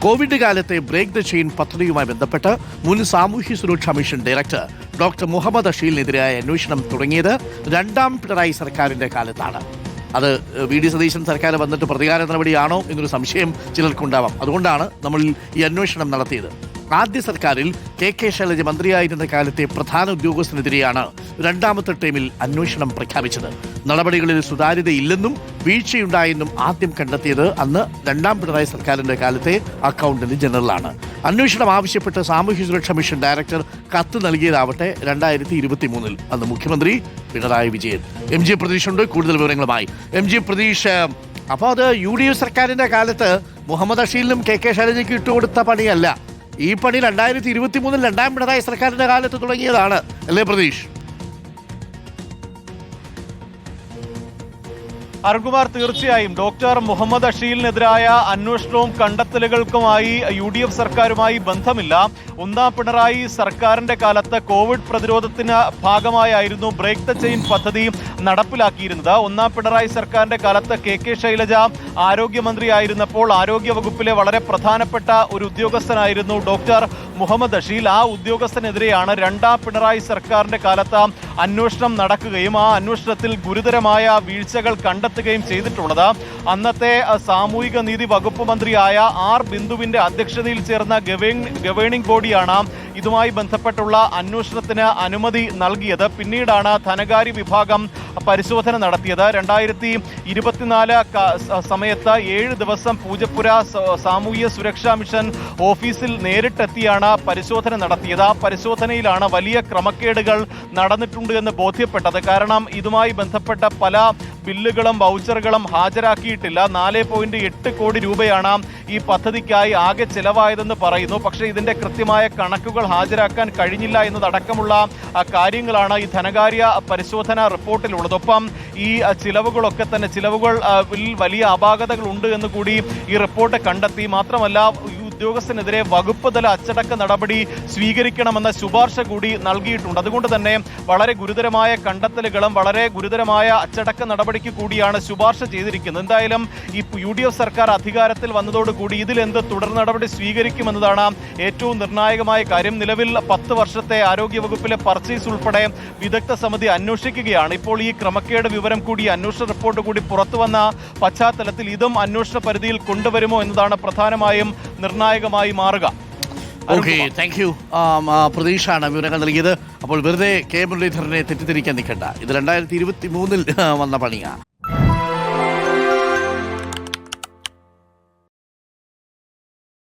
Covid കാലത്തെ break the chain പദ്ധതിയുമായി ബന്ധപ്പെട്ട് മുൻ സാമൂഹ്യ സുരക്ഷാ മിഷൻ ഡയറക്ടർ ഡോക്ടർ മുഹമ്മദ് അഷീലിനെതിരായ അന്വേഷണം തുടങ്ങിയത് രണ്ടാം പിണറായി സർക്കാരിന്റെ കാലത്താണ്. അത് വി ഡി സതീശൻ സർക്കാർ വന്നിട്ട് പ്രതികാര നടപടിയാണോ എന്നൊരു സംശയം ചിലർക്കുണ്ടാവാം. അതുകൊണ്ടാണ് നമ്മൾ ഈ അന്വേഷണം നടത്തിയത്. ആദ്യ സർക്കാരിൽ കെ ശൈലജ മന്ത്രിയായിരുന്ന കാലത്തെ പ്രധാന ഉദ്യോഗസ്ഥനെതിരെയാണ് രണ്ടാമത്തെ ടൈമിൽ അന്വേഷണം പ്രഖ്യാപിച്ചത്. നടപടികളിൽ സുതാര്യതയില്ലെന്നും വീഴ്ചയുണ്ടായെന്നും ആദ്യം കണ്ടെത്തിയത് അന്ന് രണ്ടാം പിണറായി സർക്കാരിന്റെ കാലത്തെ അക്കൗണ്ടന്റ് ജനറലാണ്. അന്വേഷണം ആവശ്യപ്പെട്ട് സാമൂഹ്യ സുരക്ഷാ മിഷൻ ഡയറക്ടർ കത്ത് നൽകിയതാവട്ടെ 2023. അന്ന് മുഖ്യമന്ത്രി പിണറായി വിജയൻ. എം ജി പ്രതീഷ് ഉണ്ട് കൂടുതൽ വിവരങ്ങളുമായി. എം ജി പ്രതീഷ്, അപ്പോൾ അത് UDF സർക്കാരിന്റെ കാലത്ത് മുഹമ്മദ് അഷീലിനും കെ ശൈലജയ്ക്ക് ഇട്ടുകൊടുത്ത പണിയല്ല. ഈ പണി 2023 രണ്ടാം പിണറായി സർക്കാരിന്റെ കാലത്ത് തുടങ്ങിയതാണ് അല്ലേ പ്രതീഷ്? അരുൺകുമാർ, തീർച്ചയായും ഡോക്ടർ മുഹമ്മദ് അഷീലിനെതിരായ അന്വേഷണവും കണ്ടെത്തലുകൾക്കുമായി UDF സർക്കാരുമായി ബന്ധമില്ല. ഒന്നാം പിണറായി സർക്കാരിന്റെ കാലത്ത് കോവിഡ് പ്രതിരോധത്തിന് ഭാഗമായായിരുന്നു ബ്രേക്ക് ദ ചെയിൻ പദ്ധതി നടപ്പിലാക്കിയിരുന്നത്. ഒന്നാം പിണറായി സർക്കാരിന്റെ കാലത്ത് കെ ശൈലജ ആരോഗ്യമന്ത്രിയായിരുന്നപ്പോൾ ആരോഗ്യ വകുപ്പിലെ വളരെ പ്രധാനപ്പെട്ട ഒരു ഉദ്യോഗസ്ഥനായിരുന്നു ഡോക്ടർ മുഹമ്മദ് അഷീൽ. ആ ഉദ്യോഗസ്ഥനെതിരെയാണ് രണ്ടാം പിണറായി സർക്കാരിന്റെ കാലത്ത് അന്വേഷണം നടക്കുകയും ആ അന്വേഷണത്തിൽ ഗുരുതരമായ വീഴ്ചകൾ കണ്ടെത്തുകയും ചെയ്തിട്ടുള്ളത്. അന്നത്തെ സാമൂഹിക നീതി വകുപ്പ് മന്ത്രിയായ ആർ ബിന്ദുവിന്റെ അധ്യക്ഷതയിൽ ചേർന്ന ഗവേണിംഗ് ബോഡിയാണ് ഇതുമായി ബന്ധപ്പെട്ടുള്ള അന്വേഷണത്തിന് അനുമതി നൽകിയത്. പിന്നീടാണ് ധനകാര്യ വിഭാഗം പരിശോധന നടത്തിയത്. 2024 സമയത്ത് 7 ദിവസം പൂജപ്പുര സാമൂഹ്യ സുരക്ഷാ മിഷൻ ഓഫീസിൽ നേരിട്ടെത്തിയാണ് പരിശോധന നടത്തിയത്. ആ പരിശോധനയിലാണ് വലിയ ക്രമക്കേടുകൾ നടന്നിട്ടുണ്ട് എന്ന് ബോധ്യപ്പെട്ടത്. കാരണം ഇതുമായി ബന്ധപ്പെട്ട പല ബില്ലുകളും വൗച്ചറുകളും ഹാജരാക്കിയിട്ടില്ല. 4.8 കോടി രൂപയാണ് ഈ പദ്ധതിക്കായി ആകെ ചെലവായതെന്ന് പറയുന്നു. പക്ഷേ ഇതിന്റെ കൃത്യമായ കണക്കുകൾ ഹാജരാക്കാൻ കഴിഞ്ഞില്ല എന്നതടക്കമുള്ള കാര്യങ്ങളാണ് ഈ ധനകാര്യ പരിശോധന റിപ്പോർട്ടിലുള്ളത്. ഒപ്പം ഈ ചിലവുകളൊക്കെ തന്നെ വലിയ അപാകതകൾ ഉണ്ട് എന്ന് കൂടി ഈ റിപ്പോർട്ട് കണ്ടെത്തി. മാത്രമല്ല ഉദ്യോഗസ്ഥനെതിരെ വകുപ്പ് തല അച്ചടക്ക നടപടി സ്വീകരിക്കണമെന്ന ശുപാർശ കൂടി നൽകിയിട്ടുണ്ട്. അതുകൊണ്ട് തന്നെ വളരെ ഗുരുതരമായ കണ്ടെത്തലുകളും വളരെ ഗുരുതരമായ അച്ചടക്ക നടപടിക്ക് കൂടിയാണ് ശുപാർശ ചെയ്തിരിക്കുന്നത്. എന്തായാലും ഈ UDF സർക്കാർ അധികാരത്തിൽ വന്നതോടുകൂടി ഇതിലെന്ത് തുടർ നടപടി സ്വീകരിക്കുമെന്നതാണ് ഏറ്റവും നിർണായകമായ കാര്യം. നിലവിൽ 10 വർഷത്തെ ആരോഗ്യവകുപ്പിലെ പർച്ചേസ് ഉൾപ്പെടെ വിദഗ്ധ സമിതി അന്വേഷിക്കുകയാണ്. ഇപ്പോൾ ഈ ക്രമക്കേട് വിവരം കൂടി അന്വേഷണ റിപ്പോർട്ട് കൂടി പുറത്തുവന്ന പശ്ചാത്തലത്തിൽ ഇതും അന്വേഷണ പരിധിയിൽ കൊണ്ടുവരുമോ എന്നതാണ് പ്രധാനമായും നിർണായകമായി മാറുക. Okay, thank you. പ്രതീക്ഷാണ് വിവരങ്ങൾ നൽകിയത്. അപ്പോൾ വെറുതെ കെ മുരളീധരനെ തെറ്റിദ്ധരിക്കാൻ നിൽക്കണ്ട. ഇത് 2023 വന്ന പണിയാണ്.